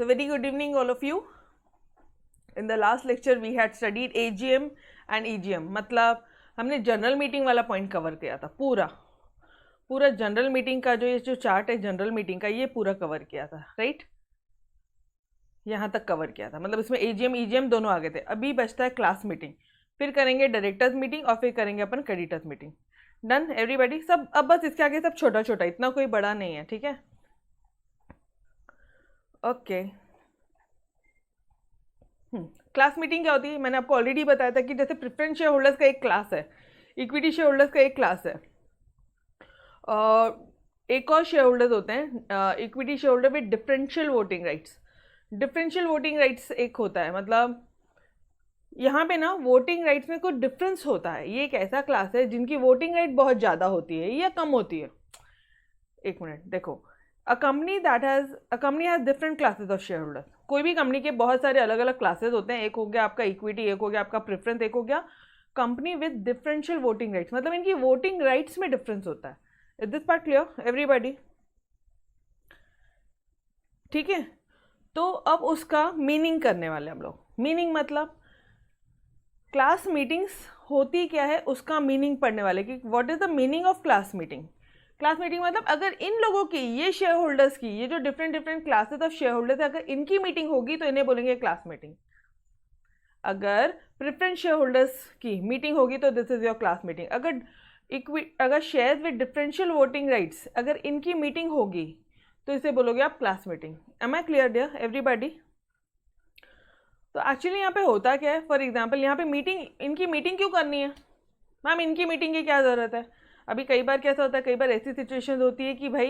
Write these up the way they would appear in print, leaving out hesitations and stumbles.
So very good evening all of you. In the last lecture we had studied AGM and EGM. मतलब हमने general meeting वाला point cover किया था, पूरा general meeting का ये जो चार्ट है जनरल मीटिंग का, ये पूरा कवर किया था, राइट। यहाँ तक कवर किया था, मतलब इसमें AGM EGM दोनों आ गए थे। अभी बचता है क्लास मीटिंग, फिर करेंगे डायरेक्टर्स मीटिंग और फिर करेंगे अपन क्रेडिटर्स मीटिंग। Done everybody? सब अब बस इसके आगे सब छोटा छोटा, इतना कोई बड़ा नहीं है, ठीक है। ओके, क्लास मीटिंग क्या होती है? मैंने आपको ऑलरेडी बताया था कि जैसे प्रेफरेंस शेयर होल्डर्स का एक क्लास है, इक्विटी शेयर होल्डर्स का एक क्लास है, और एक और शेयर होल्डर्स होते हैं equity share holder with differential voting rights. Differential voting rights एक होता है, मतलब यहाँ पे ना वोटिंग राइट्स में कुछ डिफरेंस होता है। ये एक ऐसा क्लास है जिनकी वोटिंग राइट बहुत ज़्यादा होती है या कम होती है। एक मिनट देखो, a company has different classes of share holders. कोई भी कंपनी के बहुत सारे अलग अलग क्लासेस होते हैं। एक हो गया आपका इक्विटी, एक हो गया आपका प्रेफरेंस, एक हो गया company with differential voting rights, मतलब इनकी वोटिंग राइट्स में डिफरेंस होता है। Is this part clear everybody? ठीक है, तो अब उसका मीनिंग करने वाले हम लोग। मीनिंग मतलब क्लास मीटिंग्स होती क्या है उसका मीनिंग पढ़ने वाले कि what is the meaning of class meeting. Class meeting मतलब अगर इन लोगों की, ये शेयर होल्डर्स की, ये जो different different classes of share holders है, अगर इनकी मीटिंग होगी तो इन्हें बोलेंगे क्लास मीटिंग। अगर प्रेफरेंस शेयर होल्डर्स की मीटिंग होगी तो this is your class meeting. अगर shares with differential voting rights, अगर इनकी मीटिंग होगी तो इसे बोलोगे आप class meeting. Am I clear dear everybody? तो एक्चुअली यहाँ पे होता क्या है, फॉर एग्जाम्पल यहाँ पे इनकी मीटिंग क्यों करनी है मैम? इनकी मीटिंग की क्या ज़रूरत है? अभी कई बार कैसा होता है, कई बार ऐसी सिचुएशन होती है कि भाई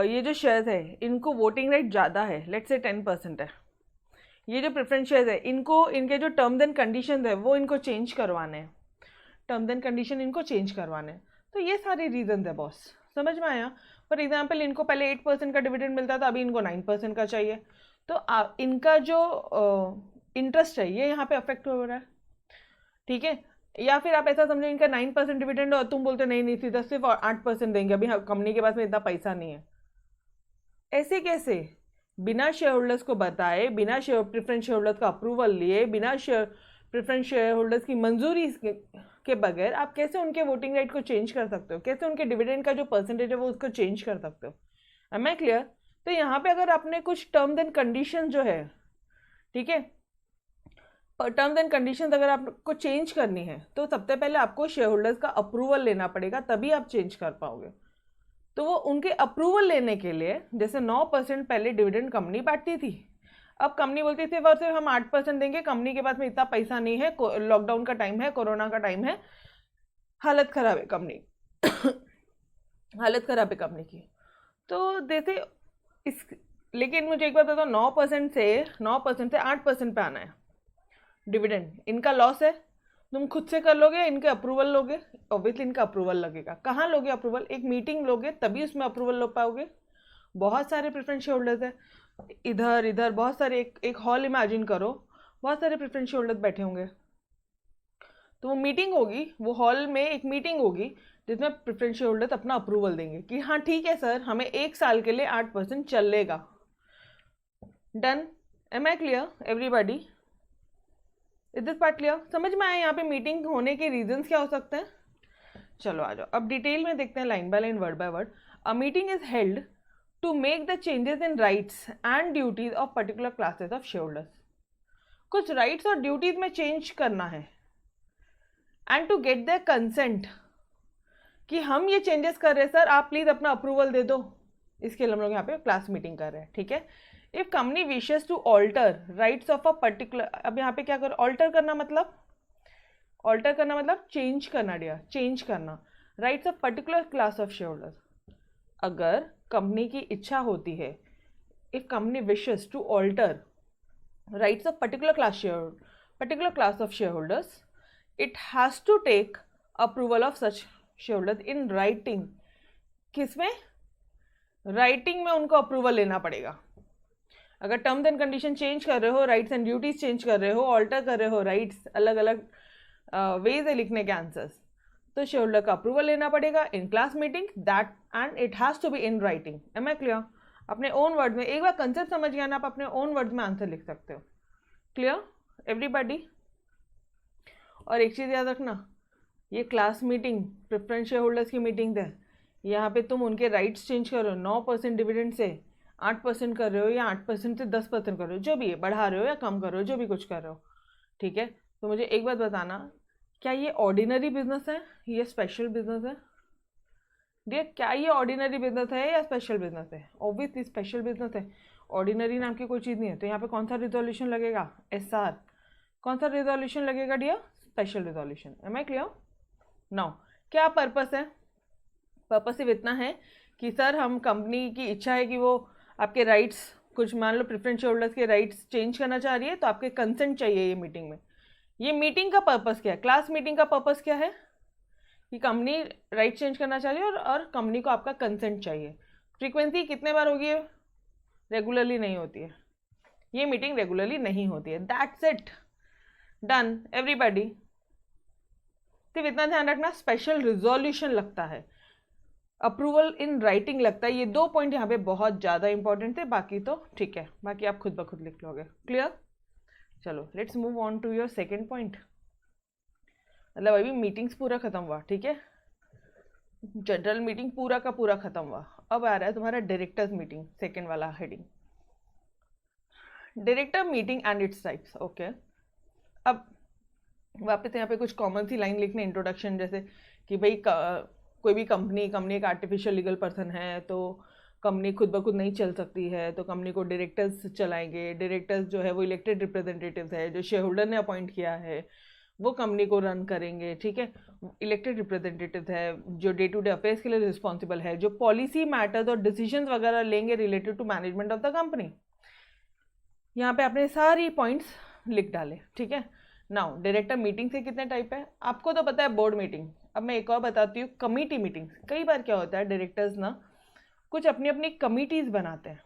ये जो शेयर्स है इनको वोटिंग राइट ज़्यादा है, लेट्स से 10% है। ये जो प्रेफरेंस शेयर्स है इनको, इनके जो टर्म्स एंड कंडीशन है वो इनको चेंज करवाने हैं, टर्म्स एंड कंडीशन इनको चेंज करवाने हैं। तो ये सारे रीजन है बॉस, समझ में आया? फॉर एग्जाम्पल इनको पहले 8% का डिविडेंड मिलता था, अभी इनको 9% का चाहिए, तो इनका जो इंटरेस्ट है ये यहाँ पे अफेक्ट हो रहा है, ठीक है। या फिर आप ऐसा समझो इनका 9% डिविडेंड और तुम बोलते नहीं नहीं सीधा सिर्फ 8% देंगे, अभी कंपनी के पास में इतना पैसा नहीं है। ऐसे कैसे? बिना शेयर होल्डर्स को बताए, बिना प्रेफरेंस शेयर होल्डर्स का अप्रूवल लिए, बिना प्रेफरेंस शेयर होल्डर्स की मंजूरी के बगैर आप कैसे उनके वोटिंग राइट को चेंज कर सकते हो? कैसे उनके डिविडेंड का जो परसेंटेज है वो उसको चेंज कर सकते हो? Am I clear? तो यहाँ पे अगर आपने कुछ टर्म्स एंड कंडीशन जो है, ठीक है, टर्म्स एंड कंडीशंस अगर आपको चेंज करनी है तो सबसे पहले आपको शेयर होल्डर्स का अप्रूवल लेना पड़ेगा, तभी आप चेंज कर पाओगे। तो वो उनके अप्रूवल लेने के लिए, जैसे 9% पहले डिविडेंड कंपनी बांटती थी, अब कंपनी बोलती थी और सिर्फ हम 8% देंगे, कंपनी के पास में इतना पैसा नहीं है, लॉकडाउन का टाइम है, कोरोना का टाइम है, हालत खराब है कंपनी हालत खराब है कंपनी की। तो जैसे लेकिन मुझे एक बात बताओ, 9% से 8% पे आना है डिविडेंड, इनका लॉस है। तुम खुद से कर लोगे, इनके अप्रूवल लोगे? ऑब्वियसली इनका अप्रूवल लगेगा। कहाँ लोगे अप्रूवल? एक मीटिंग लोगे तभी उसमें अप्रूवल लो पाओगे। बहुत सारे प्रेफरेंस शेयर होल्डर्स है, इधर इधर बहुत सारे, एक हॉल इमेजिन करो, बहुत सारे प्रेफरेंस शेयर होल्डर्स बैठे होंगे, तो वो मीटिंग होगी, वो हॉल में एक मीटिंग होगी जिसमें प्रेफरेंस शेयर होल्डर्स अपना अप्रूवल देंगे कि हाँ ठीक है सर, हमें 1 साल के लिए 8% चलेगा। Done? Am I clear everybody? Is this part clear? समझ में आया यहाँ पे मीटिंग होने के रीजंस क्या हो सकते हैं? चलो आ जाओ, अब डिटेल में देखते हैं, line by line, word by word. A meeting is held to make the changes in rights and duties of particular classes of share holders. कुछ राइट्स और ड्यूटीज में चेंज करना है, and to get the consent कि हम ये changes कर रहे हैं सर, आप प्लीज अपना अप्रूवल दे दो। इसके लिए हम लोग यहाँ पे क्लास मीटिंग कर रहे हैं, ठीक है। If company wishes to alter rights of a particular, अब यहाँ पे क्या कर, ऑल्टर करना मतलब चेंज करना, डियर, चेंज करना rights of particular class of share holders. अगर कंपनी की इच्छा होती है, if company wishes to alter rights of particular class of share holders, it has to take approval of such shareholders in writing. किसमें? Writing में उनको approval लेना पड़ेगा। अगर टर्म्स एंड कंडीशन चेंज कर रहे हो, राइट्स एंड ड्यूटीज चेंज कर रहे हो, ऑल्टर कर रहे हो, राइट्स अलग अलग वेज है लिखने के आंसर्स, तो शेयर होल्डर का अप्रूवल लेना पड़ेगा in class meeting, that and it has to be in writing. Am I clear? अपने ओन वर्ड में, एक बार कंसेप्ट समझ गया ना, आप अपने ओन वर्ड में आंसर लिख सकते हो। Clear everybody? और एक चीज़ याद रखना, ये class meeting preference share holders की मीटिंग है, यहाँ पे तुम उनके राइट्स चेंज करो, 9% डिविडेंड से 8% कर रहे हो, या 8% से 10% कर रहे हो, जो भी है, बढ़ा रहे हो या कम कर रहे हो, जो भी कुछ कर रहे हो, ठीक है। तो मुझे एक बात बताना, क्या ये ऑर्डिनरी बिजनेस है, ये स्पेशल बिजनेस है? देख, क्या ये ऑर्डिनरी बिजनेस है या स्पेशल बिजनेस है? ऑब्वियसली स्पेशल बिजनेस है, ऑर्डिनरी नाम की कोई चीज़ नहीं है। तो यहाँ पे कौन सा रिजोल्यूशन लगेगा? SR। कौन सा रिजोल्यूशन लगेगा dear? Special resolution. Am I clear? Now क्या पर्पस है? पर्पस सिर्फ इतना है कि सर हम कंपनी की इच्छा है कि वो आपके राइट्स, कुछ मान लो प्रेफरेंस शेयर होल्डर्स के राइट्स चेंज करना चाह रही है, तो आपके कंसेंट चाहिए ये मीटिंग में। ये मीटिंग का पर्पस क्या है? क्लास मीटिंग का पर्पस क्या है? कि कंपनी राइट चेंज करना चाह रही है और कंपनी को आपका कंसेंट चाहिए। फ्रीक्वेंसी कितने बार होगी? रेगुलरली नहीं होती है, ये मीटिंग रेगुलरली नहीं होती है। That's it, done everybody. सिर्फ इतना ध्यान रखना, स्पेशल रिजोल्यूशन लगता है, अप्रूवल इन राइटिंग लगता है। ये 2 पॉइंट यहाँ पे बहुत ज़्यादा इंपॉर्टेंट थे, बाकी तो ठीक है, बाकी आप खुद ब खुद लिख लोगे। क्लियर? चलो let's move on to your second point. मतलब अभी मीटिंग्स पूरा खत्म हुआ, ठीक है, जनरल मीटिंग पूरा का पूरा खत्म हुआ। अब आ रहा है तुम्हारा डायरेक्टर्स मीटिंग, सेकेंड वाला heading, director meeting and its types. Okay, अब वापस यहाँ पे कुछ कॉमन सी लाइन लिखने इंट्रोडक्शन, जैसे कि भाई कोई भी कंपनी एक आर्टिफिशियल लीगल पर्सन है, तो कंपनी खुद ब खुद नहीं चल सकती है, तो कंपनी को डायरेक्टर्स चलाएंगे। डायरेक्टर्स जो है वो इलेक्टेड रिप्रेजेंटेटिव्स है, जो शेयर होल्डर ने अपॉइंट किया है वो कंपनी को रन करेंगे, ठीक है। इलेक्टेड रिप्रेजेंटेटिव है जो डे टू डे अफेयर्स के लिए रिस्पॉन्सिबल है, जो पॉलिसी मैटर्स और डिसीजंस वगैरह लेंगे related to management of the company. यहाँ पे आपने सारी पॉइंट्स लिख डाले, ठीक है। नाउ डायरेक्टर मीटिंग से कितने टाइप है आपको तो पता है, बोर्ड मीटिंग। अब मैं एक और बताती हूँ, कमिटी मीटिंग। कई बार क्या होता है, डायरेक्टर्स ना कुछ अपनी अपनी कमिटीज़ बनाते हैं,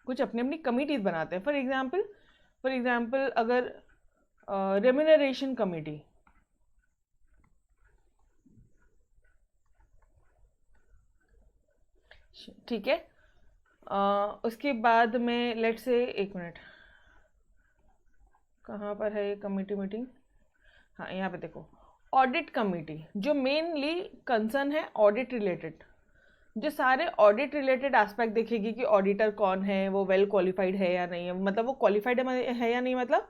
कुछ अपनी अपनी कमिटीज़ बनाते हैं। फॉर एग्जाम्पल अगर रेम्यूनरेशन कमेटी, ठीक है, उसके बाद में लेट से, एक मिनट, कहाँ पर है ये कमेटी मीटिंग? हाँ यहाँ पे देखो, ऑडिट कमेटी, जो मेनली कंसर्न है ऑडिट रिलेटेड, जो सारे ऑडिट रिलेटेड एस्पेक्ट देखेगी कि ऑडिटर कौन है, वो वेल क्वालिफाइड है या नहीं है, मतलब वो क्वालिफाइड है या नहीं, मतलब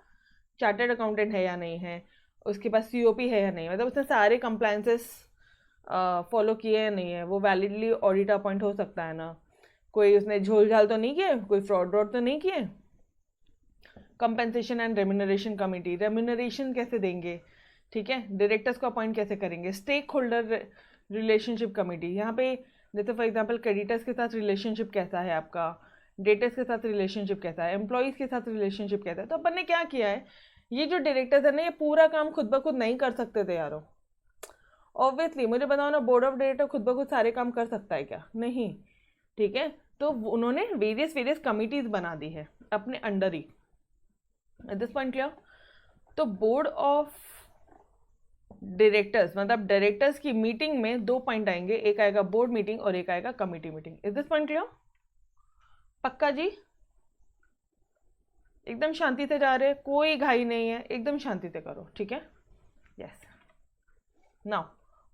चार्टर्ड अकाउंटेंट है या नहीं है, उसके पास COP है या नहीं, मतलब उसने सारे कंप्लायंसेस फॉलो किए या नहीं है, वो वैलिडली ऑडिटर अपॉइंट हो सकता है ना, कोई उसने झोल झाल तो नहीं किए, कोई फ्रॉड तो नहीं किए। Compensation and remuneration committee, remuneration कैसे देंगे, ठीक है, डायरेक्टर्स को अपॉइंट कैसे करेंगे। स्टेक होल्डर रिलेशनशिप कमेटी, यहाँ पे जैसे फॉर एग्जांपल क्रेडिटर्स के साथ रिलेशनशिप कैसा है आपका, डेटर्स के साथ रिलेशनशिप कैसा है, एम्प्लॉयज़ के साथ रिलेशनशिप कैसा है। तो अपन ने क्या किया है, ये जो डायरेक्टर्स है ना, ये पूरा काम खुद ब खुद नहीं कर सकते थे यारो। ऑब्वियसली मुझे बताओ ना, बोर्ड ऑफ डायरेक्टर खुद ब खुद सारे काम कर सकता है क्या? नहीं, ठीक है। तो उन्होंने वेरियस कमिटीज़ बना दी है अपने under he. At this point clear? तो बोर्ड ऑफ डायरेक्टर्स, मतलब डायरेक्टर्स की मीटिंग में 2 पॉइंट आएंगे, एक आएगा बोर्ड मीटिंग और एक आएगा committee meeting. Is this point clear? पक्का जी? एकदम शांति से जा रहे, कोई घाई नहीं है, एकदम शांति से करो, ठीक है। यस। नाउ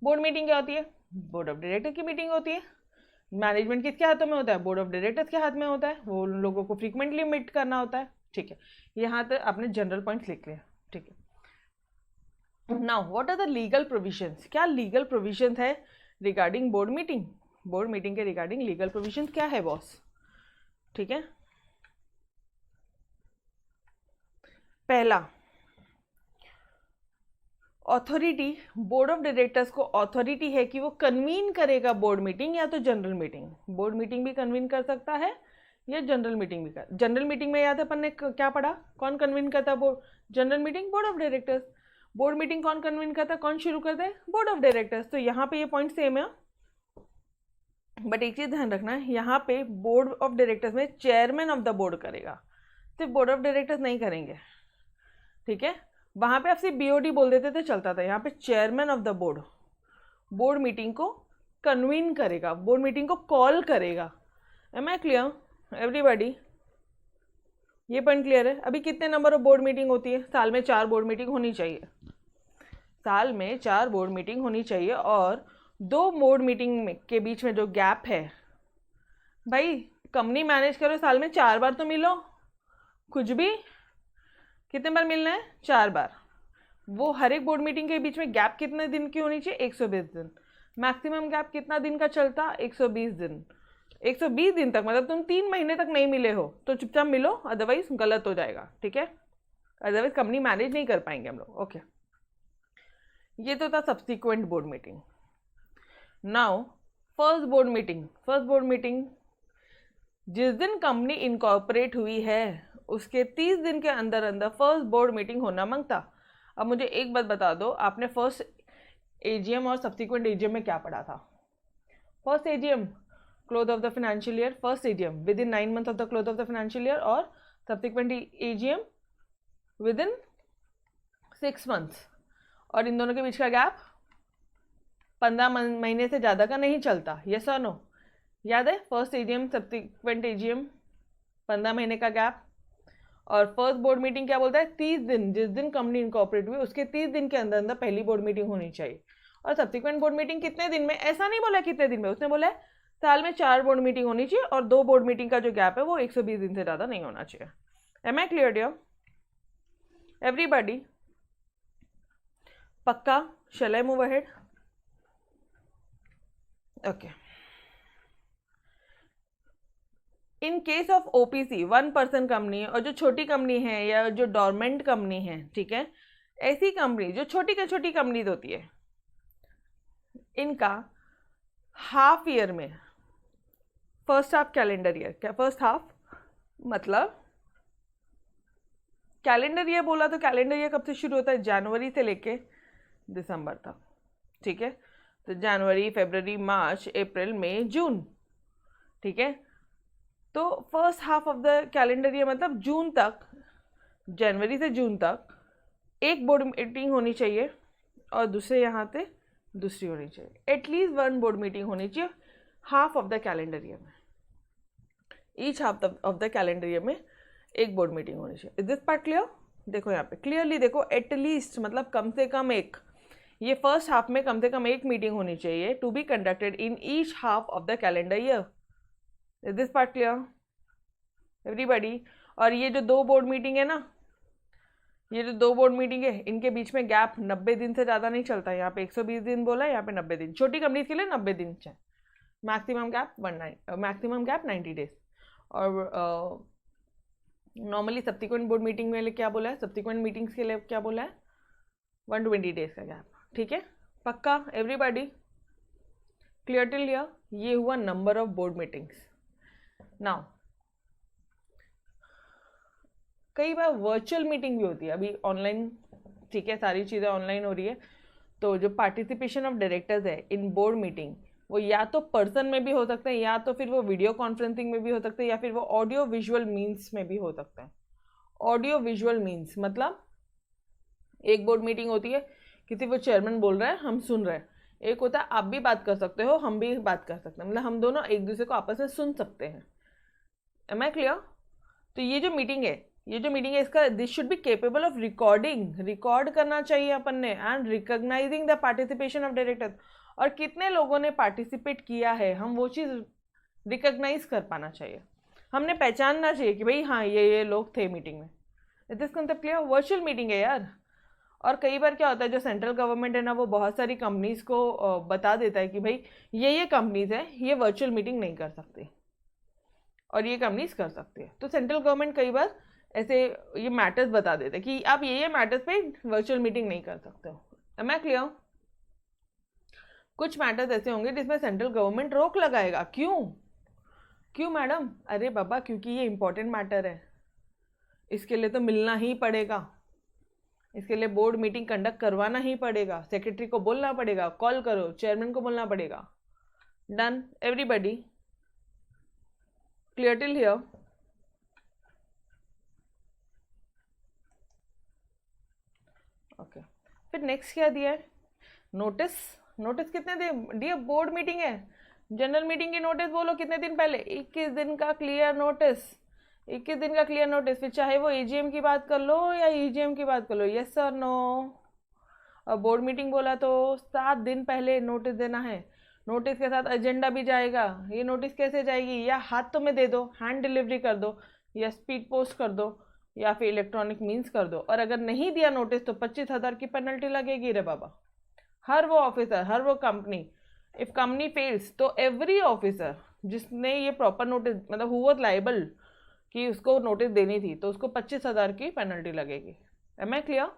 बोर्ड मीटिंग क्या होती है? बोर्ड ऑफ डायरेक्टर की मीटिंग होती है। मैनेजमेंट किसके हाथों में होता है? बोर्ड ऑफ डायरेक्टर्स के हाथ में होता है। वो लोगों को फ्रीक्वेंटली मीट करना होता है, ठीक है। यहाँ तक आपने जनरल पॉइंट्स लिख लिया, ठीक है। Now what are the legal provisions? क्या लीगल प्रोविजंस है regarding board meeting? Board meeting के रिगार्डिंग लीगल प्रोविजंस क्या है बॉस? ठीक है, पहला, ऑथोरिटी, बोर्ड ऑफ डायरेक्टर्स को ऑथोरिटी है कि वो कन्वीन करेगा बोर्ड मीटिंग या तो जनरल मीटिंग। बोर्ड मीटिंग भी कन्वीन कर सकता है या जनरल मीटिंग भी कर। जनरल मीटिंग में याद है अपन ने क्या पढ़ा, कौन कन्वीन करता है? Board, general meeting board of directors. Board meeting कौन कन्वीन करता है, कौन शुरू करता है? Board of directors. तो यहाँ पे ये पॉइंट सेम है, बट एक चीज़ ध्यान रखना है, यहाँ पे बोर्ड ऑफ डायरेक्टर्स में चेयरमैन ऑफ द बोर्ड करेगा, सिर्फ बोर्ड ऑफ डायरेक्टर्स नहीं करेंगे, ठीक है। वहाँ पे आप सिर्फ BOD बोल देते थे चलता था, यहाँ पे chairman of the board board meeting को कन्वीन करेगा, बोर्ड मीटिंग को कॉल करेगा। Am I clear everybody? ये पॉइंट क्लियर है? अभी कितने नंबर ऑफ बोर्ड मीटिंग होती है? साल में 4 बोर्ड मीटिंग होनी चाहिए। साल में 4 बोर्ड मीटिंग होनी चाहिए, और 2 बोर्ड मीटिंग के बीच में जो गैप है, भाई कंपनी मैनेज करो, साल में 4 बार तो मिलो, कुछ भी। कितने बार मिलना है? 4 बार। वो हर एक बोर्ड मीटिंग के बीच में गैप कितने दिन की होनी चाहिए? 120 दिन। मैक्सिमम गैप कितना दिन का चलता? 120 दिन। 120 दिन तक मतलब तुम 3 महीने तक नहीं मिले हो तो चुपचाप मिलो, अदरवाइज गलत हो जाएगा, ठीक है? अदरवाइज कंपनी मैनेज नहीं कर पाएंगे हम लोग। ओके, ये तो था subsequent board meeting. Now first board meeting. First board meeting जिस दिन कंपनी इनकॉर्पोरेट हुई है उसके 30 दिन के अंदर अंदर फर्स्ट बोर्ड मीटिंग होना मांगता। अब मुझे एक बात बता दो, आपने फर्स्ट एजीएम और सब्सिक्वेंट एजीएम में क्या पढ़ा था? First AGM close of the financial year, first AGM within 9 month of the close of the financial year, और subsequent AGM within 6 months, और इन दोनों के बीच का गैप 15 महीने से ज़्यादा का नहीं चलता। यस और नो? याद है? फर्स्ट एजीएम सब्सिक्वेंट एजीएम 15 महीने का गैप, और फर्स्ट बोर्ड मीटिंग क्या बोलता है? 30 दिन, जिस दिन कंपनी इनकॉर्पोरेट हुई उसके 30 दिन के अंदर अंदर पहली बोर्ड मीटिंग होनी चाहिए। और सब्सिक्वेंट बोर्ड मीटिंग कितने दिन में? ऐसा नहीं बोला कितने दिन में, उसने बोला है साल में 4 बोर्ड मीटिंग होनी चाहिए, और 2 बोर्ड मीटिंग का जो गैप है वो 120 दिन से ज़्यादा नहीं होना चाहिए। Am I clear dear everybody? पक्का? Shall I move ahead? Okay. In case of OPC 1 person company, और जो छोटी कंपनी है या जो डोरमेंट कंपनी है, ठीक है, ऐसी कंपनी जो छोटी कंपनीज होती है, इनका हाफ ईयर में, फर्स्ट हाफ कैलेंडर ईयर, क्या फर्स्ट हाफ मतलब कैलेंडर ईयर बोला तो कैलेंडर ईयर कब से शुरू होता है? जनवरी से लेके दिसंबर तक, ठीक है? तो जनवरी, फरवरी, मार्च, अप्रैल, मई, जून, ठीक है? तो first half of the calendar year मतलब जून तक, जनवरी से जून तक एक बोर्ड मीटिंग होनी चाहिए, और दूसरे यहाँ पे दूसरी होनी चाहिए। एटलीस्ट 1 बोर्ड मीटिंग होनी चाहिए half of the calendar year में। Each half of the calendar year में एक बोर्ड मीटिंग होनी चाहिए। Is this part clear? देखो यहाँ पे क्लियरली देखो, एटलीस्ट मतलब कम से कम एक, ये फर्स्ट हाफ में कम से कम एक मीटिंग होनी चाहिए to be conducted in each half of the calendar year. Is this part clear everybody? और ये जो 2 बोर्ड मीटिंग है ना, ये जो 2 बोर्ड मीटिंग है, इनके बीच में गैप 90 दिन से ज़्यादा नहीं चलता। यहाँ पे 120 दिन बोला है, यहाँ पे 90 दिन। छोटी कंपनीज के लिए 90 दिन चाहिए। Maximum gap 90 days. और नॉर्मली सब्सिक्वेंट बोर्ड मीटिंग में क्या बोला है? सब्सिक्वेंट मीटिंग्स के लिए क्या बोला है? 120 डेज का गैप, ठीक है? पक्का एवरीबॉडी? Clear till here? ये हुआ number of board meetings. Now कई बार वर्चुअल मीटिंग भी होती है, अभी ऑनलाइन, ठीक है, सारी चीज़ें ऑनलाइन हो रही है, तो जो पार्टिसिपेशन ऑफ डायरेक्टर्स है इन बोर्ड मीटिंग, वो या तो पर्सन में भी हो सकते हैं, या तो फिर वो वीडियो कॉन्फ्रेंसिंग में भी हो सकते हैं, या फिर वो ऑडियो विजुअल मीन्स में भी हो सकते हैं। ऑडियो विजुअल मीन्स मतलब एक बोर्ड मीटिंग होती है, किसी वो चेयरमैन बोल रहा है, हम सुन रहे हैं। एक होता है आप भी बात कर सकते हो, हम भी बात कर सकते हैं, मतलब हम दोनों एक दूसरे को आपस में सुन सकते हैं। Am I clear? तो ये जो मीटिंग है इसका this should be capable of recording, recording करना चाहिए अपन ने, and recognising the participation of directors, और कितने लोगों ने पार्टिसिपेट किया है, हम वो चीज़ रिकॉग्नाइज कर पाना चाहिए, हमने पहचानना चाहिए कि भाई हाँ ये लोग थे मीटिंग में। It is concept clear? Virtual meeting है यार। और कई बार क्या होता है, जो सेंट्रल गवर्नमेंट है ना, वो बहुत सारी कंपनीज को बता देता है कि भाई ये कंपनीज है, ये वर्चुअल मीटिंग नहीं कर सकती, और ये कंपनीज कर सकती है। तो सेंट्रल गवर्नमेंट कई बार ऐसे ये मैटर्स बता देते हैं कि आप ये मैटर्स पे वर्चुअल मीटिंग नहीं कर सकते हो। Am I clear? कुछ मैटर्स ऐसे होंगे जिसमें सेंट्रल गवर्नमेंट रोक लगाएगा। क्यों मैडम? अरे बाबा क्योंकि ये इंपॉर्टेंट मैटर है, इसके लिए तो मिलना ही पड़ेगा, इसके लिए बोर्ड मीटिंग कंडक्ट करवाना ही पड़ेगा, सेक्रेटरी को बोलना पड़ेगा, कॉल करो, चेयरमैन को बोलना पड़ेगा। Done everybody? Clear till here? Okay, फिर नेक्स्ट क्या दिया है? नोटिस। नोटिस कितने दिए? बोर्ड मीटिंग है, जनरल मीटिंग की नोटिस बोलो कितने दिन पहले, 21 दिन का क्लियर नोटिस, 21 दिन का क्लियर नोटिस, फिर चाहे वो एजीएम की बात कर लो या ईजीएम की बात कर लो, यस सर नो। और बोर्ड मीटिंग बोला तो 7 दिन पहले नोटिस देना है, नोटिस के साथ एजेंडा भी जाएगा। ये नोटिस कैसे जाएगी, या हाथ में दे दो, हैंड डिलीवरी कर दो, या स्पीड पोस्ट कर दो, या फिर इलेक्ट्रॉनिक मीन्स कर दो। और अगर नहीं दिया नोटिस तो 25,000 की पेनल्टी लगेगी रे बाबा। हर वो ऑफिसर, हर वो कंपनी, इफ कंपनी फेल्स तो एवरी ऑफिसर जिसने ये प्रॉपर नोटिस, मतलब हु वाज लायबल कि उसको नोटिस देनी थी, तो उसको 25,000 की पेनल्टी लगेगी। Am I clear?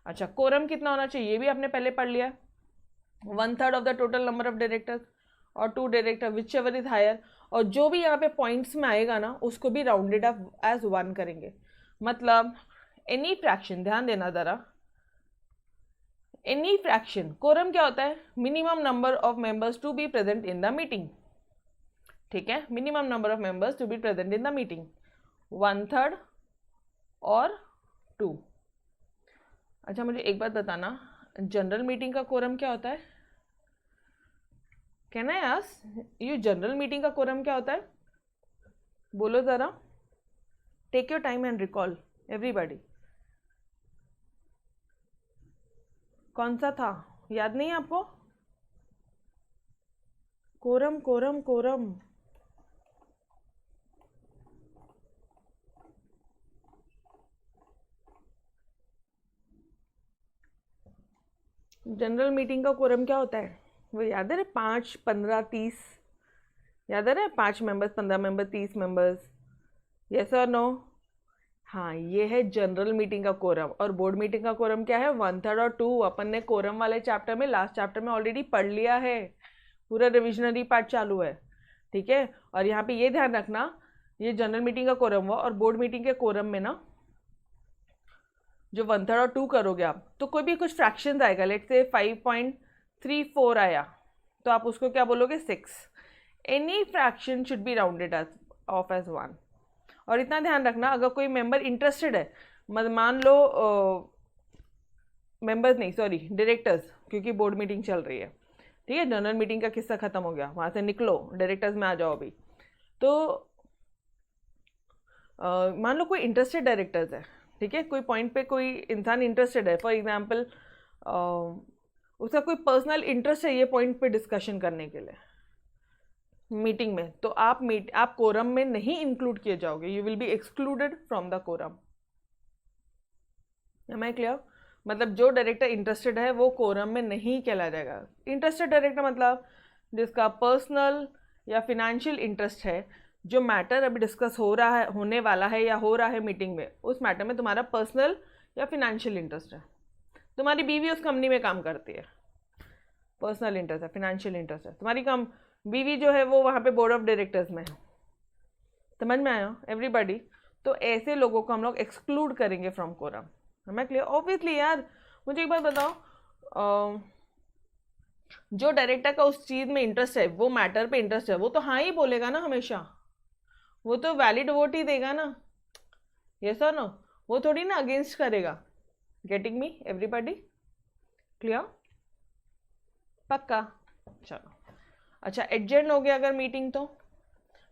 अच्छा, कोरम कितना होना चाहिए ये भी आपने पहले पढ़ लिया, 1/3 of the total number of directors और 2 director whichever is higher. और जो भी यहाँ पे पॉइंट्स में आएगा ना उसको भी राउंडेड अप एज 1 करेंगे। मतलब एनी फ्रैक्शन, ध्यान देना जरा, एनी फ्रैक्शन, कोरम क्या होता है, minimum number of members to be present in the meeting. ठीक है, minimum number of members to be present in the meeting, 1/3 और 2। अच्छा, मुझे एक बात बताना, जनरल मीटिंग का कोरम क्या होता है? Can I ask you, general meeting का कोरम क्या होता है? बोलो जरा, take your time and recall everybody. कौन सा था, याद नहीं है आपको? Quorum quorum quorum, general meeting का कोरम क्या होता है वो याद है? 5, 15, 30 याद है? 5 मेंबर्स, 15 मेंबर्स, 30 मेंबर्स, यस और नो? हाँ, ये है जनरल मीटिंग का कोरम। और बोर्ड मीटिंग का कोरम क्या है? 1/3 और 2। अपन ने कोरम वाले चैप्टर में, लास्ट चैप्टर में ऑलरेडी पढ़ लिया है, पूरा रिविजनरी पार्ट चालू है। ठीक है, और यहाँ पे ये ध्यान रखना, ये जनरल मीटिंग का कोरम हुआ, और बोर्ड मीटिंग के कोरम में ना जो 1/3 और 2 करोगे आप, तो कोई भी कुछ फ्रैक्शन आएगा, लेट से 5.34 आया, तो आप उसको क्या बोलोगे? 6। Any fraction should be rounded off as 1। और इतना ध्यान रखना, अगर कोई मेंबर इंटरेस्टेड है, मान लो मेंबर्स नहीं, सॉरी डायरेक्टर्स, क्योंकि बोर्ड मीटिंग चल रही है, ठीक है, जनरल मीटिंग का किस्सा खत्म हो गया, वहाँ से निकलो, डायरेक्टर्स में आ जाओ अभी। तो मान लो कोई इंटरेस्टेड डायरेक्टर्स है, ठीक है, कोई पॉइंट पे कोई इंसान इंटरेस्टेड है, फॉर एग्जांपल उसका कोई पर्सनल इंटरेस्ट है ये पॉइंट पे डिस्कशन करने के लिए मीटिंग में, तो आप कोरम में नहीं इंक्लूड किए जाओगे, you will be excluded from the quorum. Am I clear? मतलब जो डायरेक्टर इंटरेस्टेड है वो कोरम में नहीं कहला जाएगा। इंटरेस्टेड डायरेक्टर मतलब जिसका पर्सनल या फिनेंशियल इंटरेस्ट है, जो मैटर अभी डिस्कस हो रहा है, होने वाला है या हो रहा है मीटिंग में, उस मैटर में तुम्हारा पर्सनल या फिनेंशियल इंटरेस्ट है। तुम्हारी बीवी उस कंपनी में काम करती है, पर्सनल इंटरेस्ट है, फिनेंशियल इंटरेस्ट है, तुम्हारी बीवी जो है वो वहाँ पे बोर्ड ऑफ डायरेक्टर्स में है। समझ में आया एवरीबॉडी? तो ऐसे लोगों को हम लोग एक्सक्लूड करेंगे फ्रॉम कोरम। हमें क्लियर? ऑब्वियसली यार, मुझे एक बात बताओ, जो डायरेक्टर का उस चीज़ में इंटरेस्ट है, वो मैटर पे इंटरेस्ट है, वो तो हाँ ही बोलेगा ना हमेशा, वो तो वैलिड वोट ही देगा ना, यस और नो? वो थोड़ी ना अगेंस्ट करेगा। Getting me everybody? क्लियर? पक्का? चलो, अच्छा, एडजर्न हो गया अगर मीटिंग, तो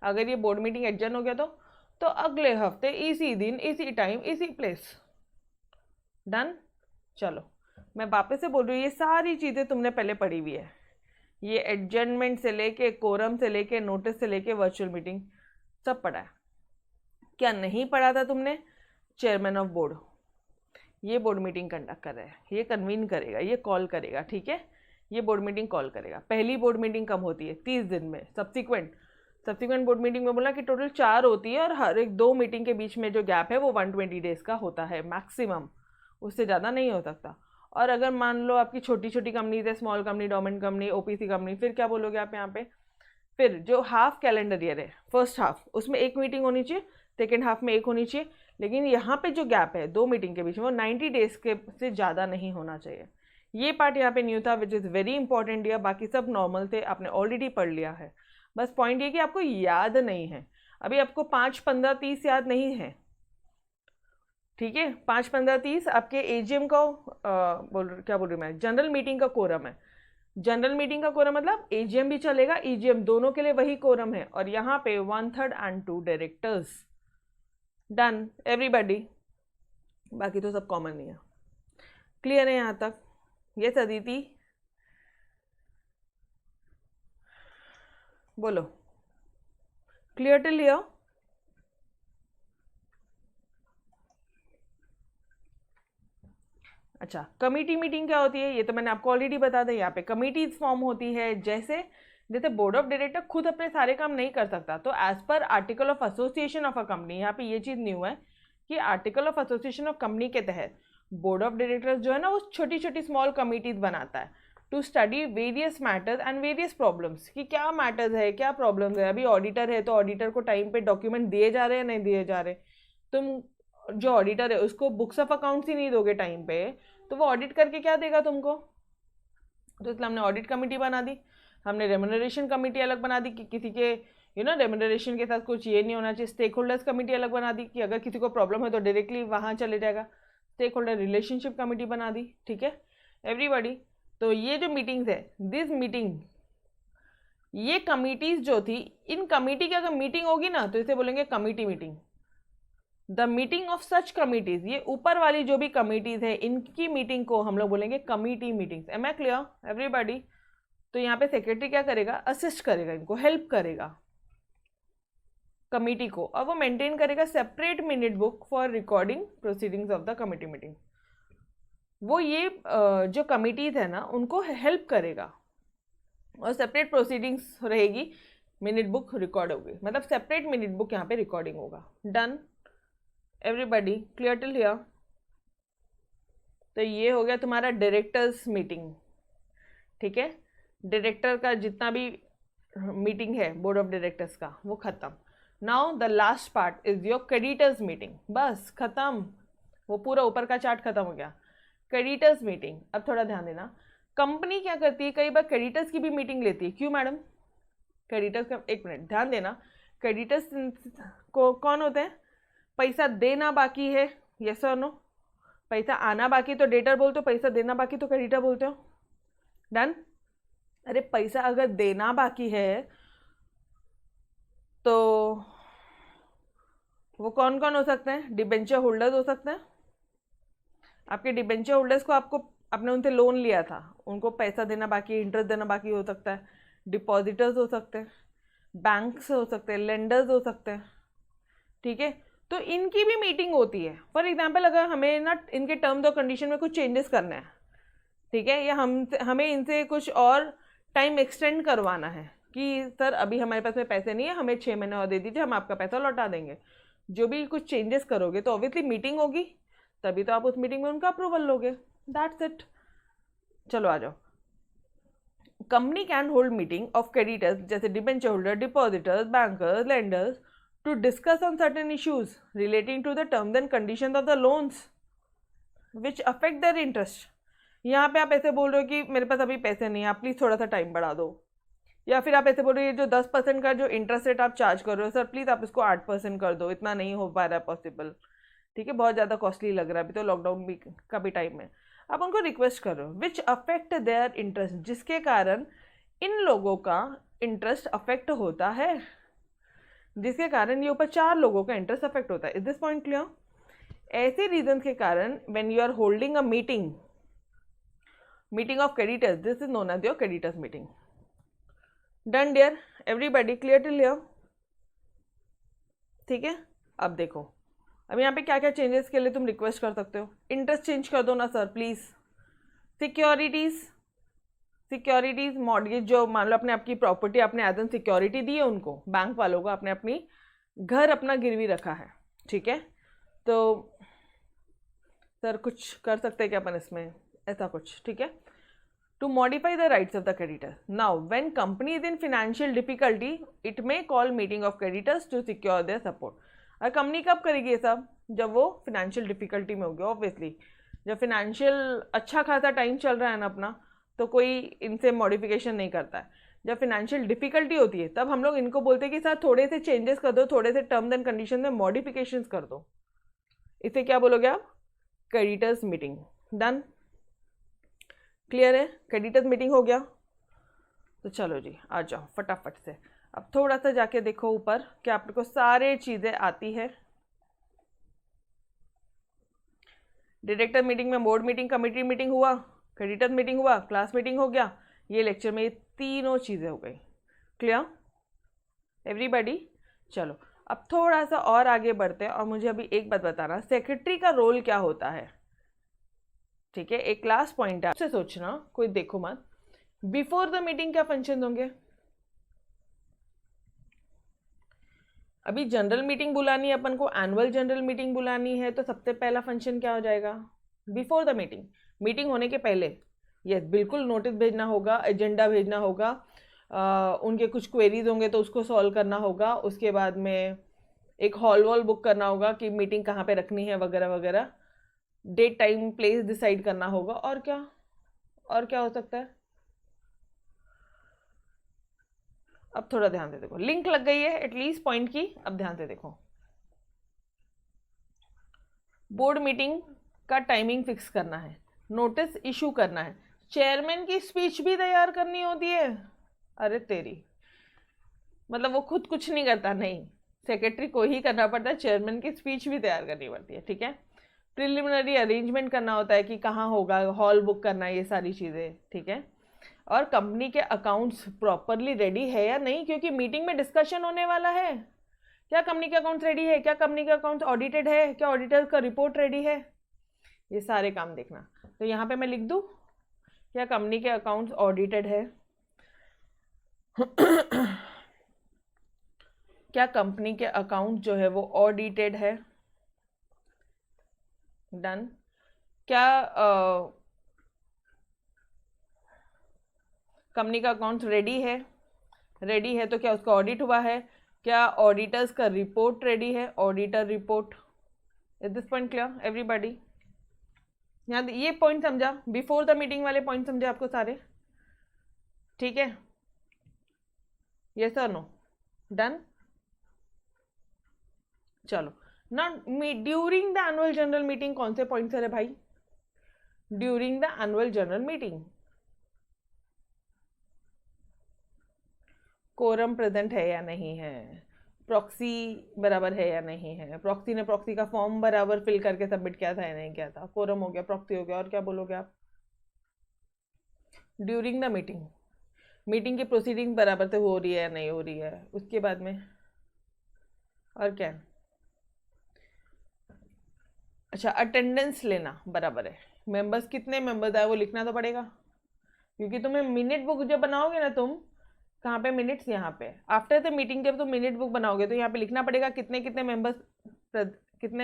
अगर ये बोर्ड मीटिंग एडजर्न हो गया तो अगले हफ्ते इसी दिन, इसी टाइम, इसी प्लेस, डन। चलो, मैं वापस से बोल रही हूँ, ये सारी चीज़ें तुमने पहले पढ़ी हुई है, ये एडजर्नमेंट से लेके, कोरम से लेके, नोटिस से लेके, वर्चुअल मीटिंग, सब पढ़ा है। क्या नहीं पढ़ा था तुमने? चेयरमैन ऑफ बोर्ड ये बोर्ड मीटिंग कंडक्ट कर रहा है, ये कन्वीन करेगा, ये कॉल करेगा, ठीक है, ये बोर्ड मीटिंग कॉल करेगा। पहली बोर्ड मीटिंग कब होती है? 30 दिन में। सब्सिक्वेंट बोर्ड मीटिंग में बोला कि टोटल 4 होती है, और हर एक 2 मीटिंग के बीच में जो गैप है वो 120 डेज का होता है मैक्सिमम, उससे ज़्यादा नहीं हो सकता। और अगर मान लो आपकी छोटी छोटी कंपनीज है, small company, domain company, OPC company, फिर क्या बोलोगे आप यहाँ पे? फिर जो हाफ कैलेंडर ईयर है, फर्स्ट हाफ, उसमें 1 मीटिंग होनी चाहिए, सेकेंड हाफ में 1 होनी चाहिए, लेकिन यहाँ पे जो गैप है 2 मीटिंग के बीच में, वो 90 डेज के से ज़्यादा नहीं होना चाहिए। ये पार्ट यहाँ पे न्यू था, विच इज़ वेरी इंपॉर्टेंट। या बाकी सब नॉर्मल थे, आपने ऑलरेडी पढ़ लिया है, बस पॉइंट ये कि आपको याद नहीं है। अभी आपको 5, 15, 30 याद नहीं है, ठीक है? 5, 15, 30 आपके एजीएम का क्या बोल रही मैं, जनरल मीटिंग का कोरम है। जनरल मीटिंग का कोरम मतलब एजीएम भी चलेगा, ईजीएम, दोनों के लिए वही कोरम है। और यहाँ पे 1/3 एंड 2 डायरेक्टर्स। डन एवरीबॉडी, बाकी तो सब कॉमन ही है। क्लियर है यहाँ तक? ये अदिति बोलो, क्लियर टिल हियर? अच्छा, कमिटी मीटिंग क्या होती है ये तो मैंने आपको ऑलरेडी बता दिया। यहाँ पे कमिटीज फॉर्म होती है, जैसे बोर्ड ऑफ डायरेक्टर खुद अपने सारे काम नहीं कर सकता, तो as per article of association of a company, यहाँ पे ये चीज़ न्यू है कि article of association of company के तहत बोर्ड ऑफ डायरेक्टर्स जो है ना वो छोटी छोटी स्मॉल कमिटीज बनाता है to study various matters and various problems, कि क्या मैटर्स है, क्या प्रॉब्लम्स है। अभी ऑडिटर है तो ऑडिटर को टाइम पे डॉक्यूमेंट दिए जा रहे हैं नहीं दिए जा रहे, तुम जो ऑडिटर है उसको बुक्स ऑफ अकाउंट्स ही नहीं दोगे टाइम पे, तो वो ऑडिट करके क्या देगा तुमको। तो इसलिए हमने ऑडिट कमेटी बना दी, हमने रेम्यूनरेशन कमेटी अलग बना दी कि किसी के रेम्यूनरेशन के साथ कुछ ये नहीं होना चाहिए। स्टेक होल्डर्स कमेटी अलग बना दी कि अगर किसी को प्रॉब्लम है तो डायरेक्टली वहाँ चले जाएगा। स्टेक होल्डर रिलेशनशिप कमेटी बना दी। ठीक है एवरीबॉडी, तो ये जो मीटिंग्स है, दिस मीटिंग, ये कमिटीज जो थी, इन कमिटी की अगर मीटिंग होगी ना तो इसे बोलेंगे committee meeting. The meeting of such committees, ये ऊपर वाली जो भी कमिटीज है इनकी मीटिंग को हम लोग बोलेंगे committee meetings. Am I clear everybody? तो यहाँ पे सेक्रेटरी क्या करेगा, असिस्ट करेगा, इनको हेल्प करेगा कमिटी को, और वो मेंटेन करेगा separate minute book for recording proceedings of the committee meeting. वो ये जो कमिटीज है ना उनको हेल्प करेगा और सेपरेट प्रोसीडिंग्स रहेगी, मिनट बुक रिकॉर्ड होगी, मतलब सेपरेट मिनट बुक यहाँ पे रिकॉर्डिंग होगा। Done everybody, clear till here? तो ये हो गया तुम्हारा डायरेक्टर्स मीटिंग। ठीक है, डायरेक्टर का जितना भी मीटिंग है बोर्ड ऑफ डायरेक्टर्स का वो खत्म। Now the last part is your creditors meeting. बस खत्म, वो पूरा ऊपर का चार्ट खत्म हो गया। क्रेडिटर्स मीटिंग, अब थोड़ा ध्यान देना, कंपनी क्या करती है, कई बार क्रेडिटर्स की भी मीटिंग लेती है। क्यों मैडम? क्रेडिटर्स का, एक मिनट ध्यान देना, क्रेडिटर्स को कौन होते हैं? पैसा देना बाकी है, यस और नो? पैसा आना बाकी तो डेटर बोलते हो, पैसा देना बाकी तो क्रेडिटर बोलते हो। डन? अरे पैसा अगर देना बाकी है तो वो कौन कौन हो सकते हैं? डिबेंचर होल्डर्स हो सकते हैं। आपके डिबेंचर होल्डर्स को, आपको आपने उनसे लोन लिया था, उनको पैसा देना बाकी, इंटरेस्ट देना बाकी हो सकता है। डिपॉजिटर्स हो सकते हैं, बैंक्स हो सकते हैं, लेंडर्स हो सकते हैं। ठीक है, तो इनकी भी मीटिंग होती है। फॉर एग्जाम्पल अगर हमें ना इनके टर्म्स और कंडीशन में कुछ चेंजेस करना है, ठीक है, या हमें इनसे कुछ और टाइम एक्सटेंड करवाना है कि सर अभी हमारे पास में पैसे नहीं है, हमें 6 महीने और दे दीजिए, हम आपका पैसा लौटा देंगे। जो भी कुछ चेंजेस करोगे तो ऑब्वियसली मीटिंग होगी, तभी तो आप उस मीटिंग में उनका अप्रूवल लोगे। That's it. चलो आ जाओ। Company can hold meeting of creditors जैसे debenture holder, depositors, bankers, lenders to discuss on certain issues relating to the terms and conditions of the loans which affect their interest। यहाँ पे आप ऐसे बोल रहे हो कि मेरे पास अभी पैसे नहीं है, आप प्लीज़ थोड़ा सा टाइम बढ़ा दो, या फिर आप ऐसे बोल रहे हो ये जो 10% का जो इंटरेस्ट रेट आप चार्ज कर रहे हो सर प्लीज़ आप इसको 8% कर दो, इतना नहीं हो पा रहा है पॉसिबल। ठीक है, बहुत ज़्यादा कॉस्टली लग रहा है, अभी तो लॉकडाउन भी का भी टाइम है। आप उनको रिक्वेस्ट कर रहे हो विच अफेक्ट देयर इंटरेस्ट, जिसके कारण इन लोगों का इंटरेस्ट अफेक्ट होता है, जिसके कारण ये ऊपर 4 लोगों का इंटरेस्ट अफेक्ट होता है। Is this point clear? ऐसे रीजन के कारण when you are holding a meeting of creditors, this is known as your creditors meeting. Done dear everybody, clear till here? ठीक है, अब देखो, अब यहाँ पे क्या क्या चेंजेस के लिए तुम रिक्वेस्ट कर सकते हो। इंटरेस्ट चेंज कर दो ना सर प्लीज। सिक्योरिटीज मॉर्गेज, जो मान लो आपने आपकी प्रॉपर्टी आपने एज एन सिक्योरिटी दी है उनको, बैंक वालों को, आपने अपनी घर अपना गिरवी रखा है। ठीक है, तो सर कुछ कर सकते हैं क्या अपन इसमें, ऐसा कुछ। ठीक है, to modify the rights of the creditor. Now when company is in financial difficulty it may call meeting of creditors to secure their support. और कंपनी कब करेगी ये सब? जब वो फिनेंशियल डिफिकल्टी में होगी। ऑब्वियसली जब फिनेंशियल अच्छा खासा टाइम चल रहा है ना अपना, तो कोई इनसे मॉडिफिकेशन नहीं करता है। जब फिनेंशियल डिफिकल्टी होती है तब हम लोग इनको बोलते हैं कि सर थोड़े से चेंजेस कर दो, थोड़े से टर्म्स एंड कंडीशन में मॉडिफिकेशंस कर दो। इसे क्या बोलोगे आप? Creditors meeting. डन? क्लियर है? क्रेडिटर्स मीटिंग हो गया। तो चलो जी आ जाओ फटाफट से। अब थोड़ा सा जाके देखो ऊपर कि आपको सारे चीज़ें आती है। डायरेक्टर मीटिंग में बोर्ड मीटिंग, कमिटी मीटिंग हुआ, क्रेडिटर मीटिंग हुआ, क्लास मीटिंग हो गया, ये लेक्चर में ये तीनों चीज़ें हो गई। Clear everybody? चलो अब थोड़ा सा और आगे बढ़ते हैं और मुझे अभी एक बात बताना, सेक्रेटरी का रोल क्या होता है? ठीक है, एक क्लास पॉइंट है, आपसे सोचना, कोई देखो मत। बिफोर द मीटिंग क्या फंक्शन होंगे? अभी जनरल मीटिंग बुलानी है अपन को, एनुअल जनरल मीटिंग बुलानी है, तो सबसे पहला फंक्शन क्या हो जाएगा? बिफोर द मीटिंग, मीटिंग होने के पहले। यस बिल्कुल, नोटिस भेजना होगा, एजेंडा भेजना होगा, उनके कुछ क्वेरीज होंगे तो उसको सॉल्व करना होगा, उसके बाद में एक हॉल वॉल बुक करना होगा कि मीटिंग कहाँ पे रखनी है वगैरह वगैरह, डेट टाइम प्लेस डिसाइड करना होगा, और क्या हो सकता है? अब थोड़ा ध्यान से देखो, लिंक लग गई है एटलीस्ट पॉइंट की। अब ध्यान से देखो, बोर्ड मीटिंग का टाइमिंग फिक्स करना है, नोटिस इशू करना है, चेयरमैन की स्पीच भी तैयार करनी होती है। अरे तेरी, मतलब वो खुद कुछ नहीं करता, नहीं, सेक्रेटरी को ही करना पड़ता है, चेयरमैन की स्पीच भी तैयार करनी पड़ती है। ठीक है, प्रिलिमिनरी अरेंजमेंट करना होता है कि कहाँ होगा, हॉल बुक करना है, ये सारी चीज़ें। ठीक है, और कंपनी के अकाउंट्स प्रॉपरली रेडी है या नहीं, क्योंकि मीटिंग में डिस्कशन होने वाला है। क्या कंपनी के अकाउंट्स रेडी है? क्या कंपनी के अकाउंट्स ऑडिटेड है? क्या ऑडिटर का रिपोर्ट रेडी है? ये सारे काम देखना। तो यहाँ पे मैं लिख दूँ, क्या कंपनी के अकाउंट्स ऑडिटेड है? क्या कंपनी के अकाउंट जो है वो ऑडिटेड है? डन। क्या कंपनी का अकाउंट रेडी है? रेडी है तो क्या उसका ऑडिट हुआ है? क्या ऑडिटर्स का रिपोर्ट रेडी है? Auditor report. Is this point clear everybody? यहाँ ये पॉइंट समझा, बिफोर द मीटिंग वाले पॉइंट समझे आपको सारे? ठीक है, यस और नो? डन। चलो ना, during the annual general meeting कौन से पॉइंट है भाई? During the annual general meeting quorum present है या नहीं है, प्रॉक्सी बराबर है या नहीं है, प्रॉक्सी ने प्रॉक्सी का फॉर्म बराबर फिल करके सबमिट किया था या नहीं किया था, कोरम हो गया, प्रॉक्सी हो गया, और क्या बोलोगे आप? ड्यूरिंग द मीटिंग, मीटिंग की प्रोसीडिंग बराबर से हो रही है या नहीं हो रही है, उसके बाद में और क्या? अच्छा, अटेंडेंस लेना बराबर है, मेंबर्स कितने मेंबर्स आए वो लिखना तो पड़ेगा, क्योंकि तुम्हें मिनट बुक जब बनाओगे ना तुम, कहाँ पे मिनट्स? यहाँ पे आफ्टर द मीटिंग जब तुम मिनट बुक बनाओगे तो यहाँ पे लिखना पड़ेगा कितने कितने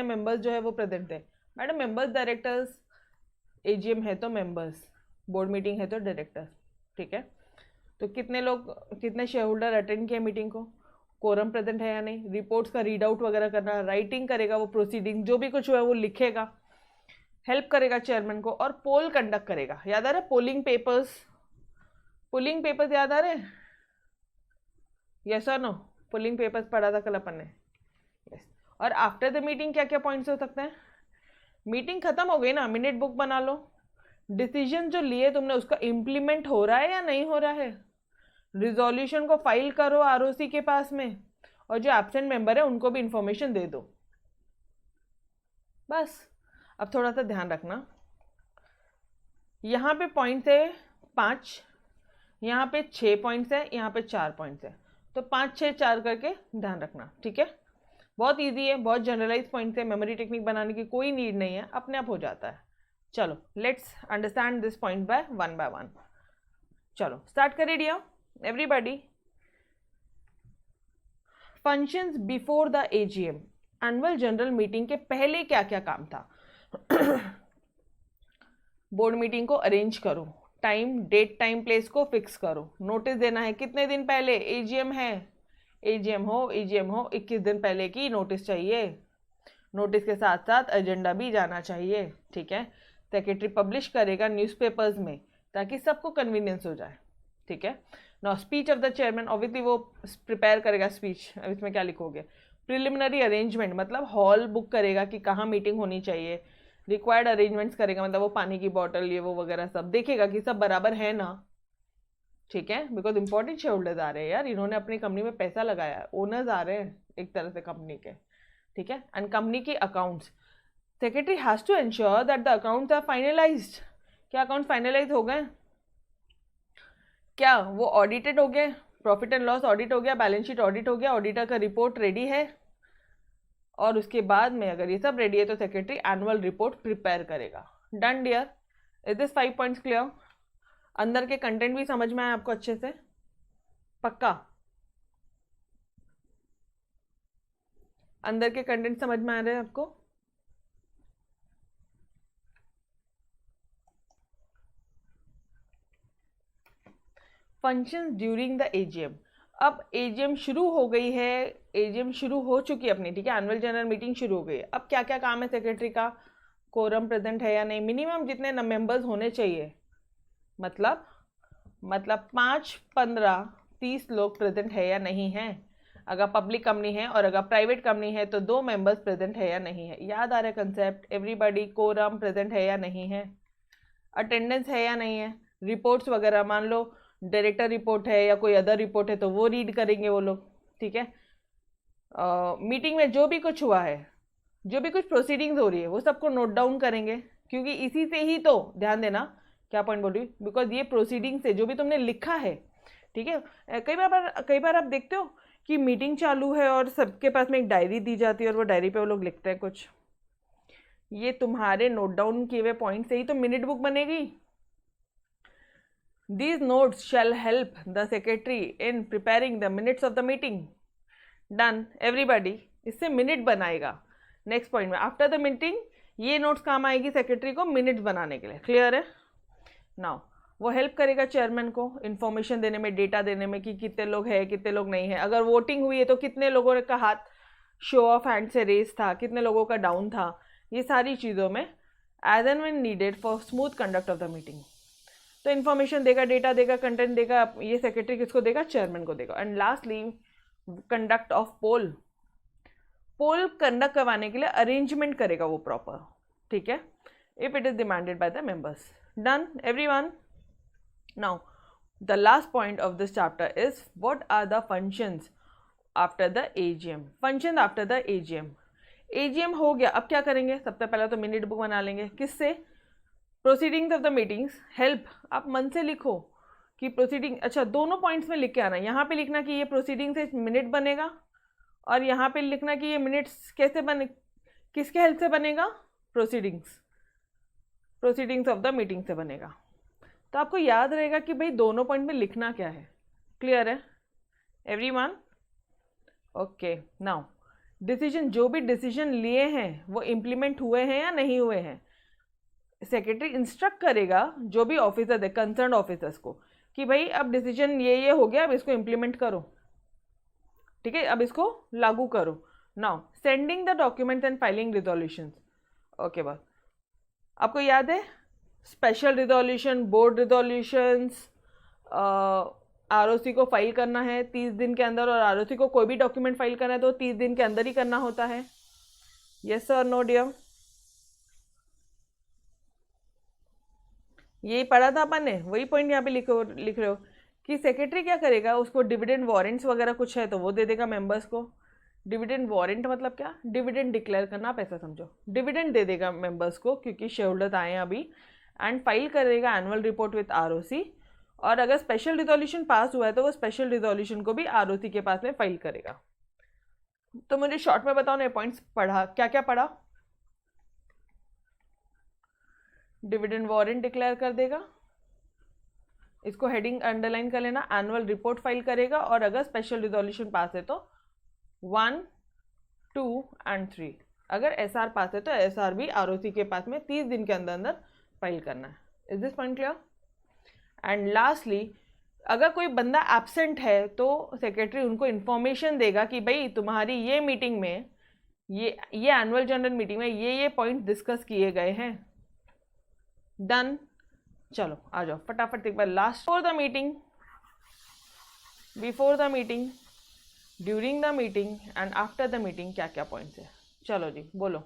मेंबर्स जो है वो प्रेजेंट है। मैडम मेंबर्स डायरेक्टर्स, एजीएम है तो मेंबर्स, बोर्ड मीटिंग है तो डायरेक्टर्स। ठीक है, तो कितने लोग, कितने शेयर होल्डर अटेंड किए मीटिंग को, कोरम प्रेजेंट है या नहीं, रिपोर्ट्स का रीड आउट वगैरह करना, राइटिंग करेगा वो, प्रोसीडिंग जो भी कुछ हुआ है वो लिखेगा, हेल्प करेगा चेयरमैन को, और पोल कंडक्ट करेगा। याद आ रहा है पोलिंग पेपर्स? पोलिंग पेपर्स याद आ रहे हैं? यस और नो? पोलिंग पेपर्स पढ़ा था कल अपन ने। यस। और आफ्टर द मीटिंग क्या क्या पॉइंट्स हो सकते हैं? मीटिंग खत्म हो गई ना, मिनट बुक बना लो, डिसीजन जो लिए तुमने उसका इम्प्लीमेंट हो रहा है या नहीं हो रहा है, रिजोल्यूशन को फाइल करो आरओसी के पास में, और जो एब्सेंट मेंबर है उनको भी इंफॉर्मेशन दे दो, बस। अब थोड़ा सा ध्यान रखना, यहाँ पे पॉइंट्स है 5, यहाँ पे 6 पॉइंट्स है, यहाँ पे 4 पॉइंट्स है, तो 5 6 4 करके ध्यान रखना। ठीक है, बहुत इजी है, बहुत जनरलाइज पॉइंट्स है, मेमोरी टेक्निक बनाने की कोई नीड नहीं है, अपने आप हो जाता है। चलो let's understand this point by one. चलो स्टार्ट करें dear everybody. Functions before the AGM, annual general meeting के पहले क्या क्या काम था? बोर्ड मीटिंग को अरेंज करो, टाइम डेट टाइम प्लेस को फिक्स करो, नोटिस देना है कितने दिन पहले, एजीएम है, एजीएम हो 21 दिन पहले की नोटिस चाहिए, नोटिस के साथ साथ एजेंडा भी जाना चाहिए। ठीक है, सेक्रेटरी पब्लिश करेगा न्यूज़पेपर्स में ताकि सबको कन्वीनियंस हो जाए। ठीक है, now speech of the chairman, obviously वो प्रिपेयर करेगा स्पीच, अब इसमें क्या लिखोगे? प्रिलिमिनरी अरेंजमेंट मतलब हॉल बुक करेगा कि कहाँ मीटिंग होनी चाहिए, रिक्वायर्ड अरेंजमेंट्स करेगा मतलब वो पानी की बॉटल ये वो वगैरह सब देखेगा कि सब बराबर है ना, ठीक है, बिकॉज इंपॉर्टेंट शेयर होल्डर्स आ रहे हैं यार, इन्होंने अपनी कंपनी में पैसा लगाया है, ओनर्स आ रहे हैं एक तरह से कंपनी के, ठीक है। एंड कंपनी की accounts, secretary has to ensure that the accounts are finalised. क्या अकाउंट फाइनलाइज हो गए? क्या वो ऑडिटेड हो गए? प्रॉफिट एंड लॉस ऑडिट हो गया, बैलेंस शीट ऑडिट हो गया, ऑडिटर का रिपोर्ट रेडी है, और उसके बाद में अगर ये सब रेडी है तो सेक्रेटरी एनुअल रिपोर्ट प्रिपेयर करेगा। Done dear, is this 5 points clear? अंदर के कंटेंट भी समझ में आए आपको अच्छे से? पक्का अंदर के कंटेंट समझ में आ रहे हैं आपको? Functions during the AGM. अब एजीएम शुरू हो गई है, एजीएम शुरू हो चुकी है अपनी, ठीक है, एनुअल जनरल मीटिंग शुरू हो गई है। अब क्या क्या काम है सेक्रेटरी का? कोरम प्रेजेंट है या नहीं, मिनिमम जितने मेंबर्स होने चाहिए, मतलब 5, 15, 30 लोग प्रेजेंट है या नहीं है। अगर पब्लिक कंपनी है और अगर प्राइवेट कंपनी है तो 2 मेंबर्स प्रेजेंट है या नहीं है। याद आ रहा है कंसेप्ट? एवरीबॉडी, कोरम प्रेजेंट है या नहीं है, अटेंडेंस है या नहीं है, रिपोर्ट्स वगैरह, मान लो डायरेक्टर रिपोर्ट है या कोई अदर रिपोर्ट है तो वो रीड करेंगे वो लोग, ठीक है। मीटिंग में जो भी कुछ हुआ है, जो भी कुछ प्रोसीडिंग्स हो रही है वो सबको नोट डाउन करेंगे, क्योंकि इसी से ही तो, ध्यान देना क्या पॉइंट बोल रही हूँ, बिकॉज ये प्रोसीडिंग से जो भी तुमने लिखा है, ठीक है। कई बार आप देखते हो कि मीटिंग चालू है और सबके पास में एक डायरी दी जाती है और वो डायरी पे वो लोग लिखते हैं कुछ, ये तुम्हारे नोट डाउन किए हुए पॉइंट से ही तो मिनट बुक बनेगी। These notes shall help the secretary in preparing the minutes of the meeting. Done, everybody. इससे मिनट बनाएगा। नेक्स्ट पॉइंट में आफ्टर द मीटिंग ये नोट्स काम आएगी सेक्रेटरी को मिनट्स बनाने के लिए। क्लियर है? नाउ वो हेल्प करेगा चेयरमैन को इन्फॉर्मेशन देने में, डेटा देने में कि कितने लोग हैं कितने लोग नहीं है। अगर वोटिंग हुई है तो कितने लोगों का हाथ शो ऑफ हैंड से रेस था, कितने लोगों का डाउन था, ये सारी चीज़ों में as and when needed for smooth conduct of the meeting. तो इन्फॉर्मेशन देगा, डेटा देगा, कंटेंट देगा, ये सेक्रेटरी किसको देगा? चेयरमैन को देगा। And lastly conduct of poll, poll conduct करवाने के लिए अरेंजमेंट करेगा वो प्रॉपर, ठीक है, if it is demanded by the members. Done everyone? Now the last point of this chapter is what are the functions after the AGM. Function after the AGM, AGM हो गया, अब क्या करेंगे? सबसे पहले तो मिनट बुक बना लेंगे। किससे? Proceedings of the meetings. Help, आप मन से लिखो कि प्रोसीडिंग, अच्छा दोनों पॉइंट्स में लिख के आना। यहाँ पे लिखना कि ये प्रोसीडिंग से मिनट बनेगा, और यहाँ पे लिखना कि ये मिनट्स कैसे बने, किसके हेल्प से बनेगा? प्रोसीडिंग्स ऑफ द मीटिंग से बनेगा। तो आपको याद रहेगा कि भाई दोनों पॉइंट में लिखना क्या है। क्लियर है एवरीवन? ओके, नाउ डिसीजन, जो भी डिसीजन लिए हैं वो इम्प्लीमेंट हुए हैं या नहीं हुए हैं, सेक्रेटरी इंस्ट्रक्ट करेगा जो भी ऑफिसर है, कंसर्न ऑफिसर्स को, कि भाई अब डिसीजन ये हो गया, अब इसको इम्प्लीमेंट करो, ठीक है, अब इसको लागू करो। Now sending the documents and filing resolutions. Okay, बस आपको याद है special resolution, board resolutions, ROC को फाइल करना है 30 दिन के अंदर, और आरओसी को कोई भी डॉक्यूमेंट फाइल करना है तो 30 दिन के अंदर ही करना होता है। यस और नो डियर? यही पढ़ा था अपन ने, वही पॉइंट यहाँ पे लिख रहे हो कि सेक्रेटरी क्या करेगा, उसको डिविडेंड वारंट्स वगैरह कुछ है तो वो दे देगा मेंबर्स को। डिविडेंड वारंट मतलब क्या? डिविडेंड डिक्लेयर करना, पैसा समझो, डिविडेंड दे देगा मेंबर्स को क्योंकि शेयर होल्डर्स आए हैं अभी, एंड फाइल करेगा एनुअल रिपोर्ट विथ आरओसी। और अगर स्पेशल रिजोल्यूशन पास हुआ है तो वो स्पेशल रिजोल्यूशन को भी आरओसी के पास में फाइल करेगा। तो मुझे शॉर्ट में बताओ ना, पॉइंट्स पढ़ा, क्या क्या पढ़ा? डिविडेंड वारंट डिक्लेयर कर देगा, इसको हेडिंग अंडरलाइन कर लेना, एनुअल रिपोर्ट फाइल करेगा, और अगर स्पेशल रिजोल्यूशन पास है तो 1, 2 एंड 3, अगर एसआर पास है तो एसआर भी आरओसी के पास में 30 दिन के अंदर अंदर फाइल करना है। Is this point clear? And lastly अगर कोई बंदा एब्सेंट है तो सेक्रेटरी उनको इन्फॉर्मेशन देगा कि भाई तुम्हारी ये मीटिंग में, ये एनुअल जनरल मीटिंग में ये पॉइंट डिस्कस किए गए हैं। डन, चलो आ जाओ फटाफट एक बार last. Before the meeting, during the meeting and after the meeting क्या क्या पॉइंट्स है? चलो जी बोलो।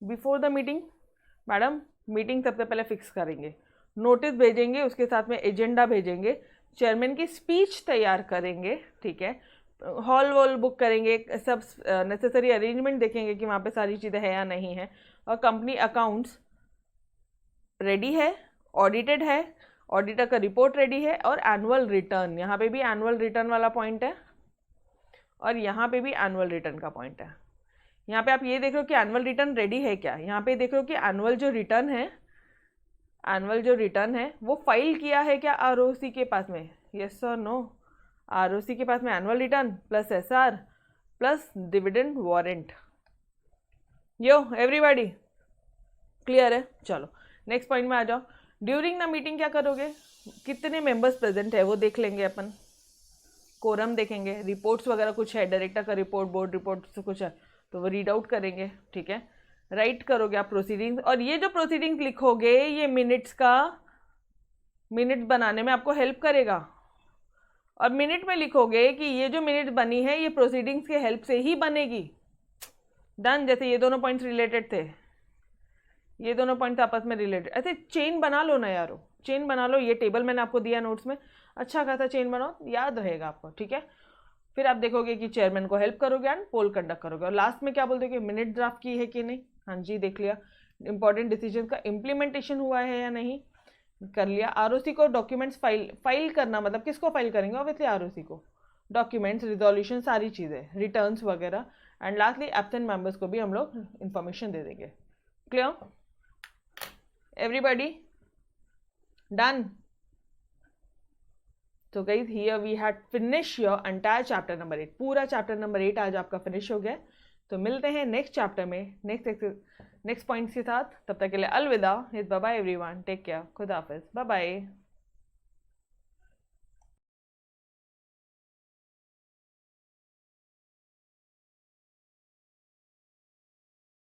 Before the meeting, madam meeting सबसे पहले फिक्स करेंगे, नोटिस भेजेंगे, उसके साथ में एजेंडा भेजेंगे, चेयरमैन की स्पीच तैयार करेंगे, ठीक है, हॉल वॉल बुक करेंगे, सब नेसेसरी अरेंजमेंट देखेंगे कि वहाँ पे सारी चीज़ें है या नहीं है, और कंपनी अकाउंट्स रेडी है, ऑडिटेड है, ऑडिटर का रिपोर्ट रेडी है, और एनुअल रिटर्न, यहाँ पे भी एनुअल रिटर्न वाला पॉइंट है और यहाँ पे भी एनुअल रिटर्न का पॉइंट है। यहाँ पे आप ये देख रहे हो कि एनुअल रिटर्न रेडी है क्या, यहाँ पे देख रहे हो कि एनुअल जो रिटर्न है वो फाइल किया है क्या आरओसी के पास में, यस और नो। आरओसी के पास में annual return plus SR plus dividend warrant. Yo everybody clear है? चलो नेक्स्ट पॉइंट में आ जाओ। ड्यूरिंग द मीटिंग क्या करोगे, कितने मेंबर्स प्रेजेंट है वो देख लेंगे अपन, कोरम देखेंगे, रिपोर्ट्स वगैरह कुछ है, डायरेक्टर का रिपोर्ट, बोर्ड रिपोर्ट से कुछ है तो वो रीड आउट करेंगे, ठीक है। राइट करोगे आप प्रोसीडिंग्स, और ये जो प्रोसीडिंग्स लिखोगे ये मिनट्स बनाने में आपको हेल्प करेगा, और मिनट में लिखोगे कि ये जो मिनट बनी है ये प्रोसीडिंग्स के हेल्प से ही बनेगी। डन। जैसे ये दोनों पॉइंट्स रिलेटेड थे, ये दोनों पॉइंट्स आपस में रिलेटेड, ऐसे चेन बना लो ना यारो, चेन बना लो। ये टेबल मैंने आपको दिया नोट्स में, अच्छा खासा चेन बनाओ, याद रहेगा आपको, ठीक है। फिर आप देखोगे कि चेयरमैन को हेल्प करोगे एंड पोल कंडक्ट करोगे, और लास्ट में क्या बोल दोगे, मिनट ड्राफ्ट की है कि नहीं, हाँ जी देख लिया, इंपॉर्टेंट डिसीजन का इम्प्लीमेंटेशन हुआ है या नहीं, कर लिया। आरओसी को डॉक्यूमेंट्स फाइल करना, मतलब किसको फाइल करेंगे, ऑब्वियसली आरओसी को, डॉक्यूमेंट्स, रिजोल्यूशन, सारी चीज़ें, रिटर्न्स वगैरह, एंड लास्टली एब्सेंट मेंबर्स को भी हम लोग इंफॉर्मेशन दे देंगे। Clear everybody? डन। तो guys here we had finish your entire chapter number 8, पूरा चैप्टर नंबर 8 आज आपका फिनिश हो गया। तो मिलते हैं नेक्स्ट चैप्टर में नेक्स्ट पॉइंट्स के साथ, तब तक के लिए अलविदा, bye bye everyone, take care, खुदा हाफिज, बाय बाय।